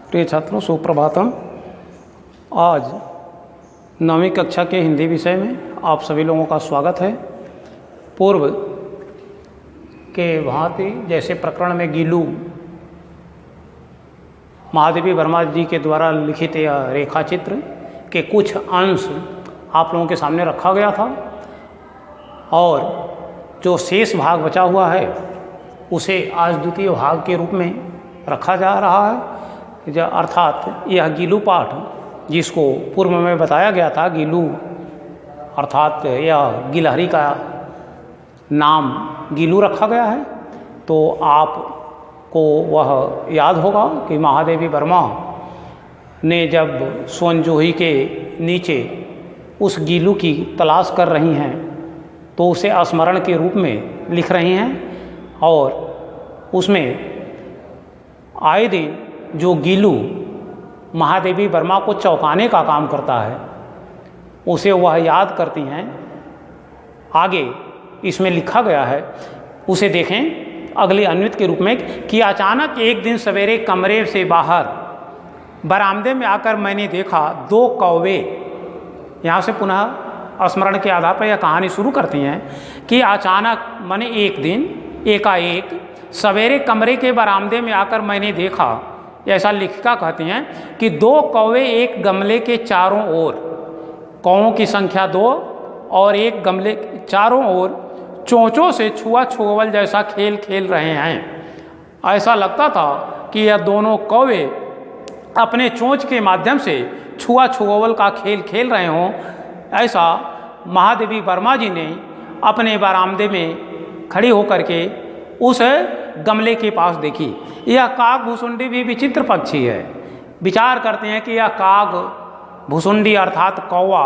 प्रिय छात्रों, सुप्रभातम। आज 9वीं कक्षा के हिंदी विषय में आप सभी लोगों का स्वागत है। पूर्व के भांति जैसे प्रकरण में गीलू महादेवी वर्मा जी के द्वारा लिखित यह रेखा चित्र के कुछ अंश आप लोगों के सामने रखा गया था और जो शेष भाग बचा हुआ है उसे आज द्वितीय भाग के रूप में रखा जा रहा है। अर्थात यह गीलू पाठ जिसको पूर्व में बताया गया था, गीलू अर्थात यह गिलहरी का नाम गीलू रखा गया है। तो आपको वह याद होगा कि महादेवी वर्मा ने जब सोनजोही के नीचे उस गीलू की तलाश कर रही हैं तो उसे स्मरण के रूप में लिख रही हैं और उसमें आए दिन जो गीलू महादेवी वर्मा को चौंकाने का काम करता है उसे वह याद करती हैं। आगे इसमें लिखा गया है, उसे देखें अगले अन्वित के रूप में कि अचानक एक दिन सवेरे कमरे से बाहर बरामदे में आकर मैंने देखा 2 कौवे। यहाँ से पुनः स्मरण के आधार पर यह कहानी शुरू करती हैं कि अचानक मैंने एक दिन एकाएक सवेरे कमरे के बरामदे में आकर मैंने देखा, ऐसा लेखिका कहती हैं कि 2 कौवे एक गमले के चारों ओर, कौवों की संख्या 2 और एक गमले के चारों ओर चोंचों से छुआ छुअवल जैसा खेल खेल रहे हैं। ऐसा लगता था कि यह दोनों कौवे अपने चोंच के माध्यम से छुआ छुअवल का खेल खेल रहे हों। ऐसा महादेवी वर्मा जी ने अपने बरामदे में खड़ी होकर के उस गमले के पास देखी। यह काग भुसुंडी भी विचित्र पक्षी है। विचार करते हैं कि यह काग भुसुंडी अर्थात कौवा,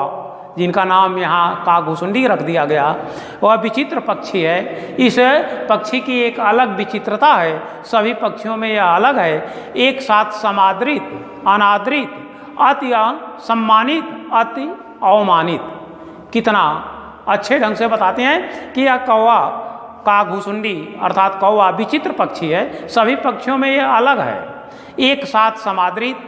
जिनका नाम यहाँ काग भुसुंडी रख दिया गया, वह विचित्र पक्षी है। इस पक्षी की एक अलग विचित्रता है, सभी पक्षियों में यह अलग है। एक साथ समादृत, अनादृत, अति सम्मानित, अति अवमानित। कितना अच्छे ढंग से बताते हैं कि यह कौवा काग भुसुंडी अर्थात कौवा विचित्र पक्षी है, सभी पक्षियों में यह अलग है। एक साथ समादृत,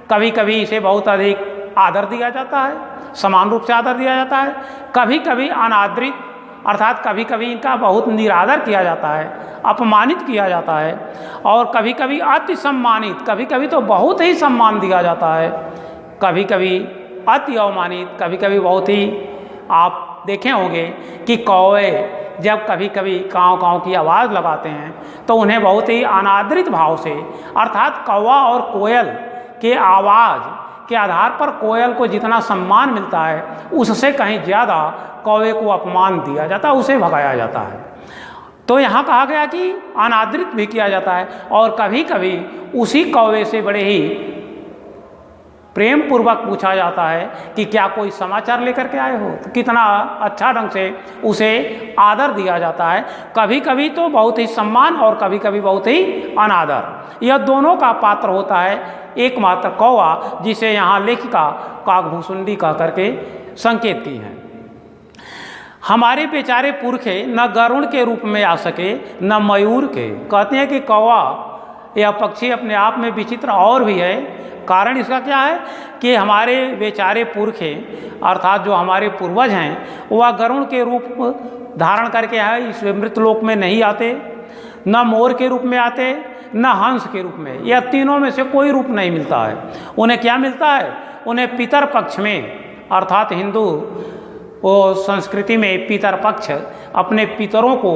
कभी कभी इसे बहुत अधिक आदर दिया जाता है, समान रूप से आदर दिया जाता है। कभी कभी अनादृत अर्थात कभी कभी इनका बहुत निरादर किया जाता है, अपमानित किया जाता है। और कभी कभी अति सम्मानित, कभी कभी तो बहुत ही सम्मान दिया जाता है। कभी कभी अति अवमानित, कभी कभी बहुत ही, आप देखे होंगे कि कौवे जब कभी कभी काँव काँव की आवाज़ लगाते हैं तो उन्हें बहुत ही अनादरित भाव से, अर्थात कौवा और कोयल के आवाज़ के आधार पर कोयल को जितना सम्मान मिलता है उससे कहीं ज़्यादा कौवे को अपमान दिया जाता है, उसे भगाया जाता है। तो यहाँ कहा गया कि अनादरित भी किया जाता है और कभी कभी उसी कौवे से बड़े ही प्रेम पूर्वक पूछा जाता है कि क्या कोई समाचार लेकर के आए हो, तो कितना अच्छा ढंग से उसे आदर दिया जाता है। कभी कभी तो बहुत ही सम्मान और कभी कभी बहुत ही अनादर, यह दोनों का पात्र होता है एकमात्र कौवा, जिसे यहाँ लेखिका काग भुसुंडी कह करके संकेत की हैं। हमारे बेचारे पुरखे न गरुड़ के रूप में आ सके न मयूर के। कहते हैं कि कौवा यह पक्षी अपने आप में विचित्र और भी है। कारण इसका क्या है कि हमारे बेचारे पुरखे अर्थात जो हमारे पूर्वज हैं वह गरुड़ के रूप धारण करके है इस मृतलोक में नहीं आते, न मोर के रूप में आते, न हंस के रूप में। यह तीनों में से कोई रूप नहीं मिलता है। उन्हें क्या मिलता है? उन्हें पितर पक्ष में अर्थात हिंदू वो संस्कृति में पितर पक्ष, अपने पितरों को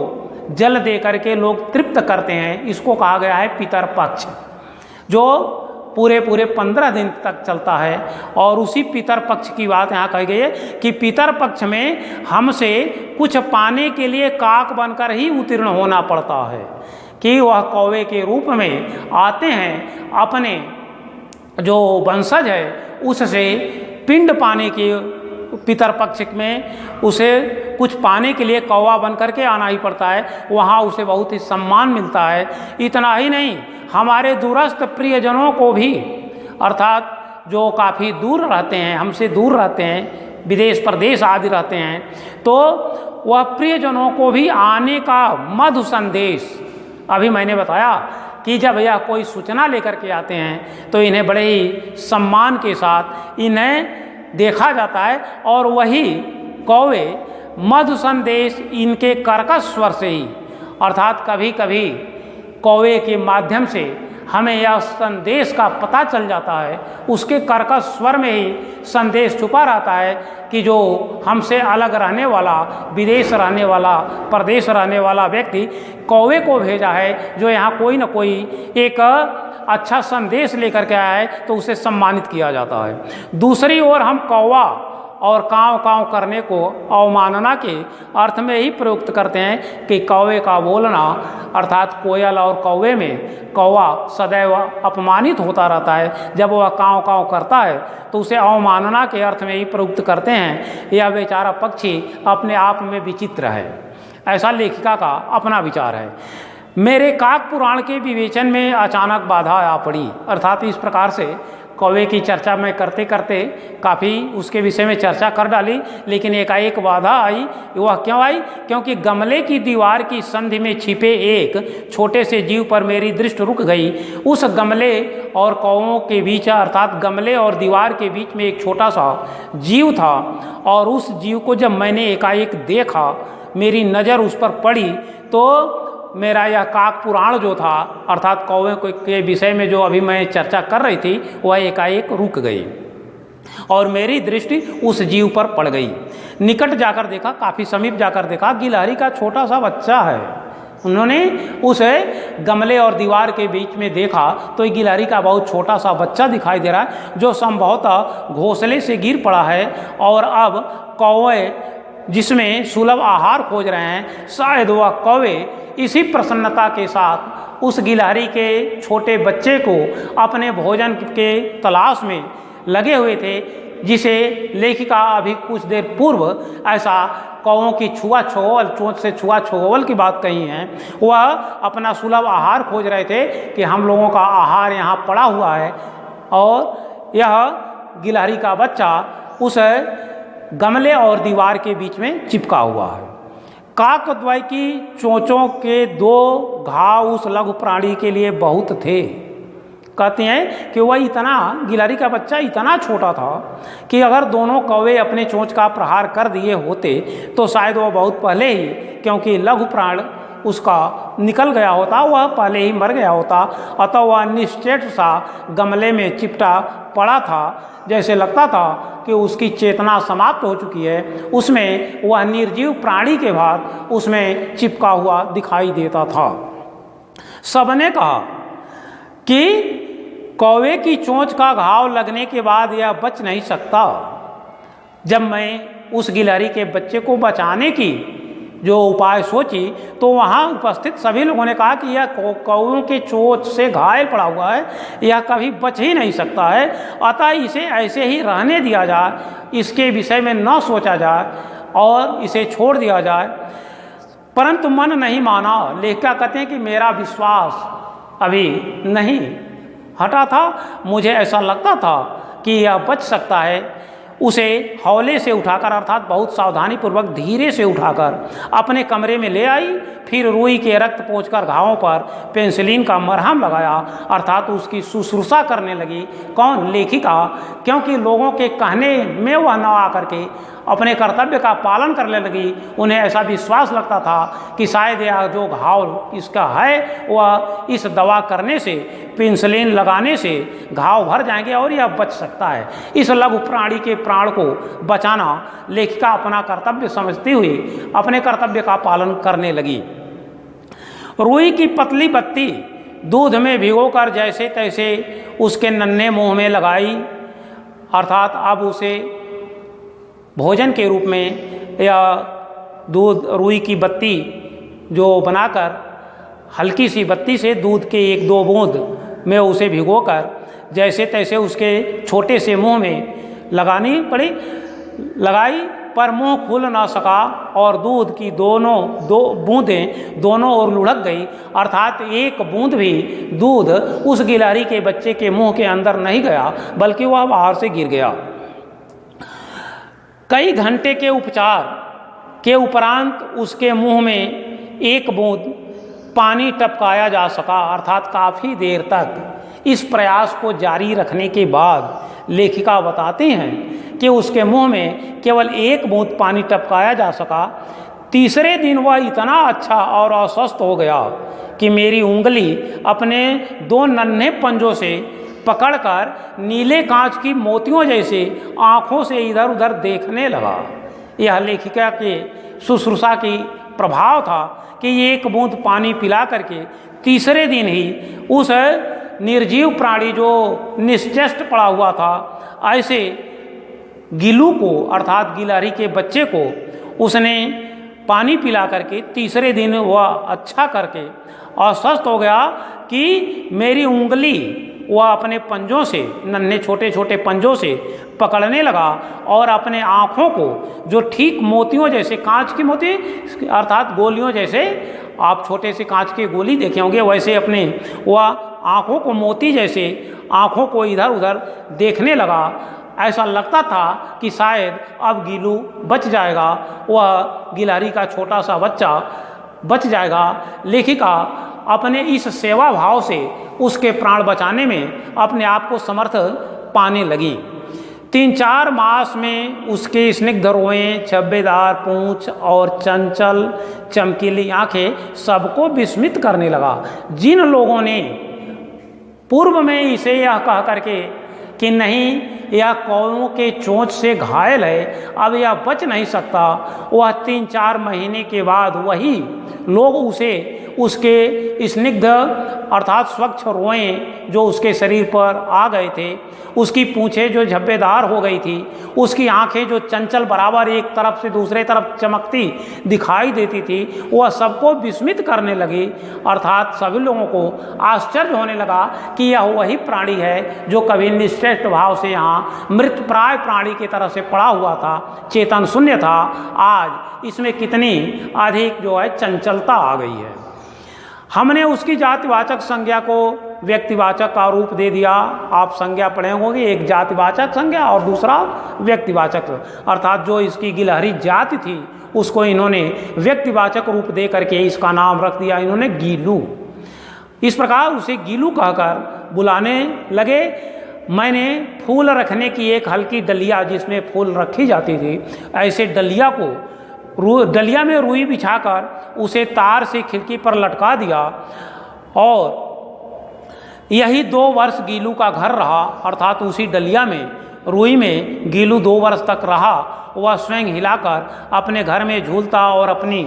जल दे करके लोग तृप्त करते हैं, इसको कहा गया है पितर पक्ष, जो पूरे 15 दिन तक चलता है। और उसी पितर पक्ष की बात यहाँ कही गई है कि पितर पक्ष में हमसे कुछ पाने के लिए काक बनकर ही उत्तीर्ण होना पड़ता है, कि वह कौवे के रूप में आते हैं, अपने जो वंशज है उससे पिंड पाने के पितर पक्ष में उसे कुछ पाने के लिए कौवा बन करके आना ही पड़ता है। वहाँ उसे बहुत ही सम्मान मिलता है। इतना ही नहीं, हमारे दूरस्थ प्रियजनों को भी अर्थात जो काफ़ी दूर रहते हैं, हमसे दूर रहते हैं, विदेश प्रदेश आदि रहते हैं, तो वह प्रियजनों को भी आने का मधु संदेश, अभी मैंने बताया कि जब यह कोई सूचना लेकर के आते हैं तो इन्हें बड़े ही सम्मान के साथ इन्हें देखा जाता है, और वही कौवे मधु संदेश इनके कर्कश स्वर से ही, अर्थात कभी कभी कौवे के माध्यम से हमें यह संदेश का पता चल जाता है, उसके कर्कश स्वर में ही संदेश छुपा रहता है कि जो हमसे अलग रहने वाला, विदेश रहने वाला, परदेश रहने वाला व्यक्ति कौवे को भेजा है, जो यहाँ कोई न कोई एक अच्छा संदेश लेकर के आया है, तो उसे सम्मानित किया जाता है। दूसरी ओर हम कौवा और काँव काँव करने को अवमानना के अर्थ में ही प्रयुक्त करते हैं कि कौवे का बोलना, अर्थात कोयल और कौवे में कौवा सदैव अपमानित होता रहता है, जब वह काँव काँव करता है तो उसे अवमानना के अर्थ में ही प्रयुक्त करते हैं। यह बेचारा पक्षी अपने आप में विचित्र है, ऐसा लेखिका का अपना विचार है। मेरे काक पुराण के विवेचन में अचानक बाधा आ पड़ी, अर्थात इस प्रकार से कौवे की चर्चा मैं करते करते काफ़ी उसके विषय में चर्चा कर डाली, लेकिन एकाएक बाधा आई। वह क्यों आई? क्योंकि गमले की दीवार की संधि में छिपे एक छोटे से जीव पर मेरी दृष्टि रुक गई। उस गमले और कौवों के बीच, अर्थात गमले और दीवार के बीच में एक छोटा सा जीव था, और उस जीव को जब मैंने एकाएक देखा, मेरी नज़र उस पर पड़ी, तो मेरा यह काक पुराण जो था, अर्थात कौवे के विषय में जो अभी मैं चर्चा कर रही थी, वह एकाएक रुक गई और मेरी दृष्टि उस जीव पर पड़ गई। निकट जाकर देखा, काफ़ी समीप जाकर देखा, गिलहरी का छोटा सा बच्चा है। उन्होंने उस गमले और दीवार के बीच में देखा तो एक गिलहरी का बहुत छोटा सा बच्चा दिखाई दे रहा है, जो संभवतः घोंसले से गिर पड़ा है, और अब कौवे जिसमें सुलभ आहार खोज रहे हैं, शायद वह कौवे इसी प्रसन्नता के साथ उस गिलहरी के छोटे बच्चे को अपने भोजन के तलाश में लगे हुए थे, जिसे लेखिका अभी कुछ देर पूर्व ऐसा कौवों की छुआ छोवल, चोंच से छुआ छोवल की बात कही है। वह अपना सुलभ आहार खोज रहे थे कि हम लोगों का आहार यहाँ पड़ा हुआ है, और यह गिलहरी का बच्चा उस गमले और दीवार के बीच में चिपका हुआ है। काकद्वय की चोंचों के दो घाव उस लघु प्राणी के लिए बहुत थे। कहते हैं कि वह इतना, गिलहरी का बच्चा इतना छोटा था कि अगर दोनों कौवे अपने चोंच का प्रहार कर दिए होते तो शायद वह बहुत पहले ही, क्योंकि लघु प्राण उसका निकल गया होता, वह पहले ही मर गया होता, अतः वह निश्चेष्ट सा गमले में चिपटा पड़ा था, जैसे लगता था कि उसकी चेतना समाप्त हो चुकी है। उसमें वह निर्जीव प्राणी के बाद उसमें चिपका हुआ दिखाई देता था। सबने कहा कि कौवे की चोंच का घाव लगने के बाद यह बच नहीं सकता। जब मैं उस गिलहरी के बच्चे को बचाने की जो उपाय सोची, तो वहाँ उपस्थित सभी लोगों ने कहा कि यह कौवों के चोंच से घायल पड़ा हुआ है, यह कभी बच ही नहीं सकता है, अतः इसे ऐसे ही रहने दिया जाए, इसके विषय में न सोचा जाए और इसे छोड़ दिया जाए। परंतु मन नहीं माना। लेखिका कहते हैं कि मेरा विश्वास अभी नहीं हटा था। मुझे ऐसा लगता था कि यह बच सकता है। उसे हौले से उठाकर, अर्थात बहुत सावधानी पूर्वक धीरे से उठाकर अपने कमरे में ले आई, फिर रुई के रक्त पोंछकर घावों पर पेंसिलिन का मरहम लगाया, अर्थात उसकी शुश्रूषा करने लगी। कौन? लेखिका। क्योंकि लोगों के कहने में वह न आकर के अपने कर्तव्य का पालन करने लगी। उन्हें ऐसा विश्वास लगता था कि शायद यह जो घाव इसका है, वह इस दवा करने से, पेंसिलिन लगाने से घाव भर जाएंगे और यह बच सकता है। इस लघु प्राणी के प्राण को बचाना लेखिका अपना कर्तव्य समझती हुई अपने कर्तव्य का पालन करने लगी। रुई की पतली बत्ती दूध में भिगोकर जैसे तैसे उसके नन्हे मुंह में लगाई, अर्थात अब उसे भोजन के रूप में या दूध, रुई की बत्ती जो बनाकर हल्की सी बत्ती से दूध के 1-2 बूंद में उसे भिगोकर जैसे तैसे उसके छोटे से मुंह में लगानी पड़ी। लगाई पर मुंह खुल ना सका और दूध की दो बूंदें दोनों ओर लुढ़क गई, अर्थात एक बूंद भी दूध उस गिलहरी के बच्चे के मुंह के अंदर नहीं गया, बल्कि वह बाहर से गिर गया। कई घंटे के उपचार के उपरांत उसके मुंह में एक बूंद पानी टपकाया जा सका, अर्थात काफ़ी देर तक इस प्रयास को जारी रखने के बाद लेखिका बताते हैं कि उसके मुंह में केवल एक बूंद पानी टपकाया जा सका। तीसरे दिन वह इतना अच्छा और अस्वस्थ हो गया कि मेरी उंगली अपने 2 नन्हे पंजों से पकड़कर नीले कांच की मोतियों जैसे आँखों से इधर उधर देखने लगा। यह लेखिका के शुश्रूषा की प्रभाव था कि एक बूंद पानी पिला करके तीसरे दिन ही उस निर्जीव प्राणी जो निश्चेष्ट पड़ा हुआ था, ऐसे गिलू को अर्थात गिलहरी के बच्चे को उसने पानी पिला करके तीसरे दिन वह अच्छा करके अस्वस्थ हो गया कि मेरी उंगली वह अपने पंजों से, नन्हे छोटे छोटे पंजों से पकड़ने लगा और अपने आँखों को जो ठीक मोतियों जैसे, कांच की मोती अर्थात गोलियों जैसे, आप छोटे से कांच के गोली देखे होंगे, वैसे अपने वह आँखों को मोती जैसे आँखों को इधर उधर देखने लगा। ऐसा लगता था कि शायद अब गीलू बच जाएगा, वह गिलहरी का छोटा सा बच्चा बच जाएगा। लेखिका अपने इस सेवा भाव से उसके प्राण बचाने में अपने आप को समर्थ पाने लगी। 3-4 मास में उसके स्निग्ध रोएं, छब्बेदार पूंछ और चंचल चमकीली आंखें सबको विस्मित करने लगा। जिन लोगों ने पूर्व में इसे यह कह करके कि नहीं, यह कौओं के चोंच से घायल है, अब यह बच नहीं सकता, वह 3-4 महीने के बाद वही लोग उसे उसके स्निग्ध अर्थात स्वच्छ रोएं जो उसके शरीर पर आ गए थे, उसकी पूंछें जो झब्बेदार हो गई थी, उसकी आंखें जो चंचल बराबर एक तरफ से दूसरे तरफ चमकती दिखाई देती थी, वह सबको विस्मित करने लगी। अर्थात सभी लोगों को आश्चर्य होने लगा कि यह वही प्राणी है जो कभी निश्चेष्ट भाव से यहाँ मृतप्राय प्राणी की तरह से पड़ा हुआ था, चेतन शून्य था, आज इसमें कितनी अधिक जो है चंचलता आ गई है। हमने उसकी जातिवाचक संज्ञा को व्यक्तिवाचक का रूप दे दिया। आप संज्ञा पढ़े होंगे, एक जातिवाचक संज्ञा और दूसरा व्यक्तिवाचक, अर्थात जो इसकी गिलहरी जाति थी उसको इन्होंने व्यक्तिवाचक रूप दे करके इसका नाम रख दिया इन्होंने गीलू। इस प्रकार उसे गीलू कहकर बुलाने लगे। मैंने फूल रखने की एक हल्की डलिया जिसमें फूल रखी जाती थी, ऐसे डलिया में रुई बिछाकर उसे तार से खिड़की पर लटका दिया और यही 2 वर्ष गीलू का घर रहा। अर्थात उसी डलिया में, रुई में गीलू 2 वर्ष तक रहा। वह स्वयं हिलाकर अपने घर में झूलता और अपनी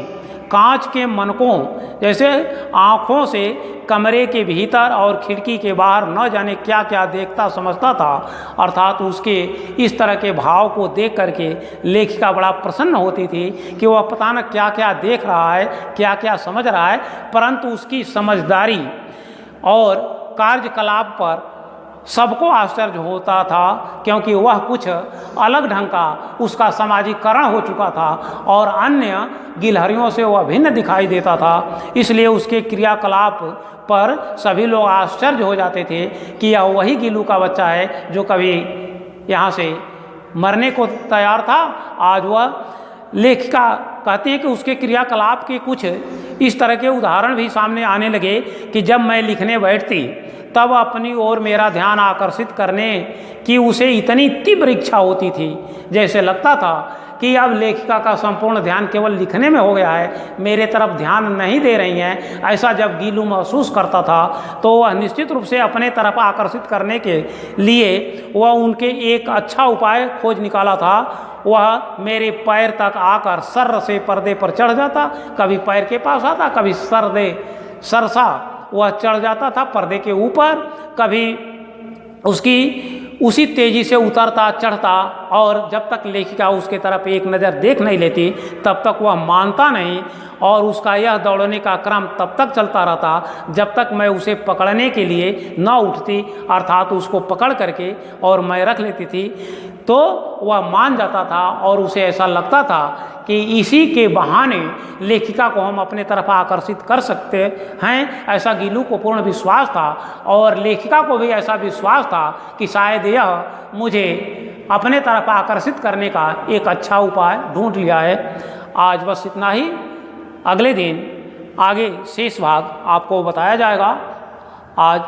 कांच के मनकों जैसे आँखों से कमरे के भीतर और खिड़की के बाहर न जाने क्या क्या देखता समझता था। अर्थात उसके इस तरह के भाव को देख करके लेखिका बड़ा प्रसन्न होती थी कि वह पता न क्या क्या देख रहा है, क्या क्या समझ रहा है, परंतु उसकी समझदारी और कार्यकलाप पर सबको आश्चर्य होता था, क्योंकि वह कुछ अलग ढंग का उसका सामाजिकरण हो चुका था और अन्य गिलहरियों से वह भिन्न दिखाई देता था। इसलिए उसके क्रियाकलाप पर सभी लोग आश्चर्य हो जाते थे कि यह वही गीलू का बच्चा है जो कभी यहाँ से मरने को तैयार था। आज वह, लेखिका कहती है कि उसके क्रियाकलाप के कुछ इस तरह के उदाहरण भी सामने आने लगे कि जब मैं लिखने बैठती तब अपनी ओर मेरा ध्यान आकर्षित करने की उसे इतनी तीव्र इच्छा होती थी, जैसे लगता था कि अब लेखिका का संपूर्ण ध्यान केवल लिखने में हो गया है, मेरे तरफ ध्यान नहीं दे रही हैं। ऐसा जब गीलू महसूस करता था तो वह निश्चित रूप से अपने तरफ आकर्षित करने के लिए वह उनके एक अच्छा उपाय खोज निकाला था। वह मेरे पैर तक आकर सर से पर्दे पर चढ़ जाता, कभी पैर के पास आता, कभी सरसा वह चढ़ जाता था पर्दे के ऊपर, कभी उसकी उसी तेजी से उतरता चढ़ता, और जब तक लेखिका उसके तरफ एक नज़र देख नहीं लेती तब तक वह मानता नहीं, और उसका यह दौड़ने का क्रम तब तक चलता रहता जब तक मैं उसे पकड़ने के लिए न उठती, अर्थात उसको पकड़ करके और मैं रख लेती थी तो वह मान जाता था और उसे ऐसा लगता था कि इसी के बहाने लेखिका को हम अपने तरफ आकर्षित कर सकते हैं। ऐसा गीलू को पूर्ण विश्वास था और लेखिका को भी ऐसा विश्वास था कि शायद यह मुझे अपने तरफ आकर्षित करने का एक अच्छा उपाय ढूंढ लिया है। आज बस इतना ही। अगले दिन आगे शेष भाग आपको बताया जाएगा। आज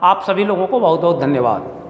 आप सभी लोगों को बहुत बहुत धन्यवाद।